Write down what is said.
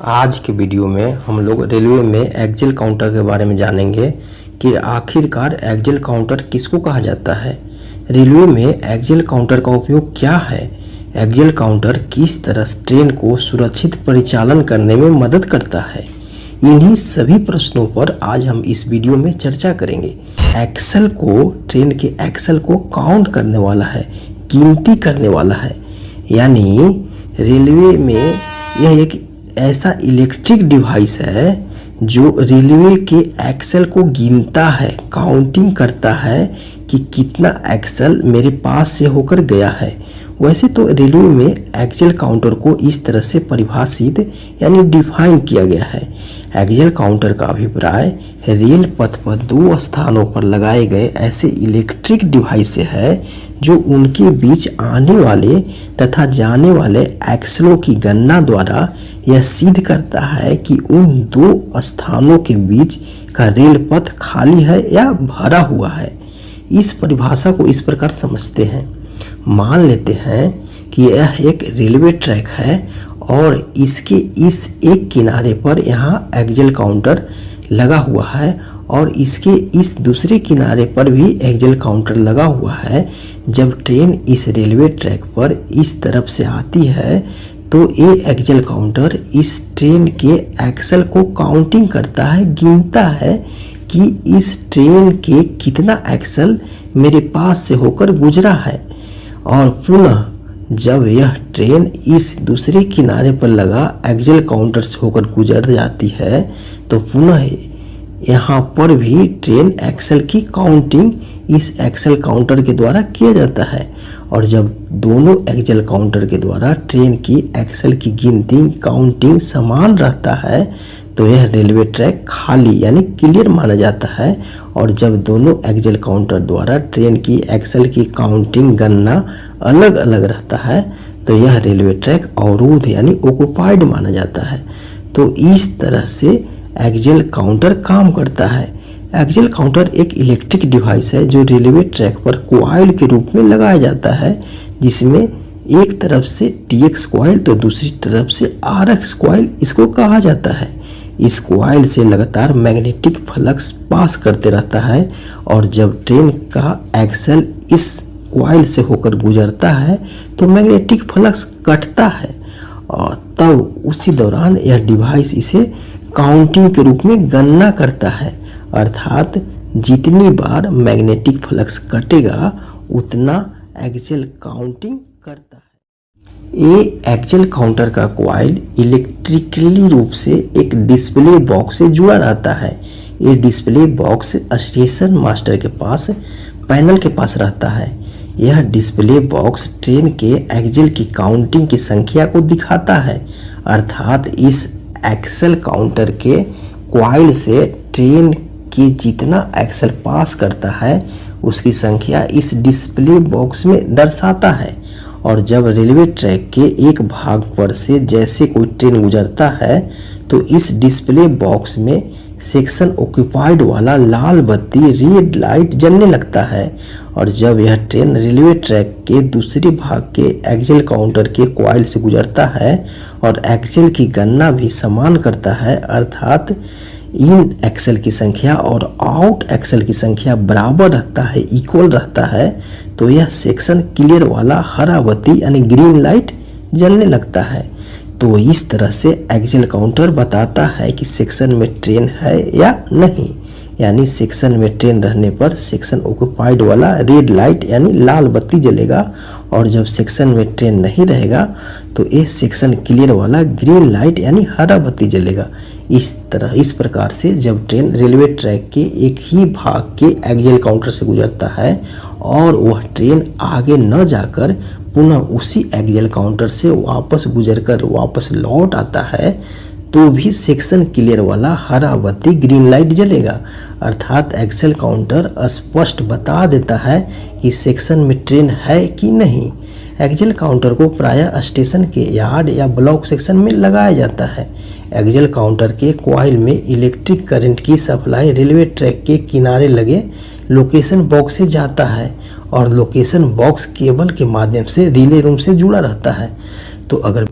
आज के वीडियो में हम लोग रेलवे में एक्सेल काउंटर के बारे में जानेंगे कि आखिरकार एक्सेल काउंटर किसको कहा जाता है, रेलवे में एक्सेल काउंटर का उपयोग क्या है, एक्सेल काउंटर किस तरह ट्रेन को सुरक्षित परिचालन करने में मदद करता है। इन्हीं सभी प्रश्नों पर आज हम इस वीडियो में चर्चा करेंगे। एक्सेल को ट्रेन के एक्सेल को काउंट करने वाला है, गिनती करने वाला है, यानी रेलवे में यह एक ऐसा इलेक्ट्रिक डिवाइस है जो रेलवे के एक्सेल को गिनता है, काउंटिंग करता है कि कितना एक्सेल मेरे पास से होकर गया है। वैसे तो रेलवे में एक्सेल काउंटर को इस तरह से परिभाषित यानी डिफाइन किया गया है। एक्सेल काउंटर का अभिप्राय रेल पथ पर दो स्थानों पर लगाए गए ऐसे इलेक्ट्रिक डिवाइस है जो उनके बीच आने वाले तथा जाने वाले एक्सेलों की गणना द्वारा यह सिद्ध करता है कि उन दो स्थानों के बीच का रेल पथ खाली है या भरा हुआ है। इस परिभाषा को इस प्रकार समझते हैं। मान लेते हैं कि यह एक रेलवे ट्रैक है और इसके इस एक किनारे पर यहाँ एक्सेल काउंटर लगा हुआ है और इसके इस दूसरे किनारे पर भी एक्सेल काउंटर लगा हुआ है। जब ट्रेन इस रेलवे ट्रैक पर इस तरफ से आती है तो ये एक्सेल काउंटर इस ट्रेन के एक्सेल को काउंटिंग करता है, गिनता है कि इस ट्रेन के कितना एक्सेल मेरे पास से होकर गुजरा है। और पुनः जब यह ट्रेन इस दूसरे किनारे पर लगा एक्सेल काउंटर से होकर गुजर जाती है तो पुनः यहाँ पर भी ट्रेन एक्सेल की काउंटिंग इस एक्सेल काउंटर के द्वारा किया जाता है। और जब दोनों एक्सेल काउंटर के द्वारा ट्रेन की एक्सेल की गिनती काउंटिंग समान रहता है तो यह रेलवे ट्रैक खाली यानी क्लियर माना जाता है। और जब दोनों एक्सेल काउंटर द्वारा ट्रेन की एक्सेल की काउंटिंग गणना अलग अलग रहता है तो यह रेलवे ट्रैक अवरुद्ध यानी ऑक्युपाइड माना जाता है। तो इस तरह से एक्सेल काउंटर काम करता है। एक्सेल काउंटर एक इलेक्ट्रिक डिवाइस है जो रेलवे ट्रैक पर कॉइल के रूप में लगाया जाता है, जिसमें एक तरफ से टीएक्स कॉइल तो दूसरी तरफ से आरएक्स कॉइल इसको कहा जाता है। इस कॉइल से लगातार मैग्नेटिक फ्लक्स पास करते रहता है और जब ट्रेन का एक्सेल इस कॉइल से होकर गुजरता है तो मैग्नेटिक फ्लक्स कटता है और तब उसी दौरान यह डिवाइस इसे काउंटिंग के रूप में गणना करता है, अर्थात जितनी बार मैग्नेटिक फ्लक्स कटेगा उतना एक्सेल काउंटिंग करता है। ये एक्सेल काउंटर का कॉइल इलेक्ट्रिकली रूप से एक डिस्प्ले बॉक्स से जुड़ा रहता है। ये डिस्प्ले बॉक्स स्टेशन मास्टर के पास पैनल के पास रहता है। यह डिस्प्ले बॉक्स ट्रेन के एक्सेल की काउंटिंग की संख्या को दिखाता है, अर्थात इस एक्सेल काउंटर के कॉइल से ट्रेन कि जितना एक्सेल पास करता है उसकी संख्या इस डिस्प्ले बॉक्स में दर्शाता है। और जब रेलवे ट्रैक के एक भाग पर से जैसे कोई ट्रेन गुजरता है तो इस डिस्प्ले बॉक्स में सेक्शन ऑक्युपाइड वाला लाल बत्ती रेड लाइट जलने लगता है। और जब यह ट्रेन रेलवे ट्रैक के दूसरे भाग के एक्सेल काउंटर के कॉइल से गुजरता है और एक्सेल की गणना भी समान करता है, अर्थात इन एक्सेल की संख्या और आउट एक्सेल की संख्या बराबर रहता है, इक्वल रहता है, तो यह सेक्शन क्लियर वाला हरा बत्ती यानी ग्रीन लाइट जलने लगता है। तो इस तरह से एक्सेल काउंटर बताता है कि सेक्शन में ट्रेन है या नहीं, यानी सेक्शन में ट्रेन रहने पर सेक्शन ऑक्युपाइड वाला रेड लाइट यानी लाल बत्ती जलेगा और जब सेक्शन में ट्रेन नहीं रहेगा तो ये सेक्शन क्लियर वाला ग्रीन लाइट यानी हरा बत्ती जलेगा। इस प्रकार से जब ट्रेन रेलवे ट्रैक के एक ही भाग के एक्सेल काउंटर से गुजरता है और वह ट्रेन आगे न जाकर पुनः उसी एक्सेल काउंटर से वापस गुजरकर वापस लौट आता है तो भी सेक्शन क्लियर वाला हरा बत्ती ग्रीन लाइट जलेगा, अर्थात एक्सेल काउंटर स्पष्ट बता देता है कि सेक्शन में ट्रेन है कि नहीं। एक्सेल काउंटर को प्रायः स्टेशन के यार्ड या ब्लॉक सेक्शन में लगाया जाता है। एक्सेल काउंटर के कॉइल में इलेक्ट्रिक करंट की सप्लाई रेलवे ट्रैक के किनारे लगे लोकेशन बॉक्स से जाता है और लोकेशन बॉक्स केबल के माध्यम से रिले रूम से जुड़ा रहता है। तो अगर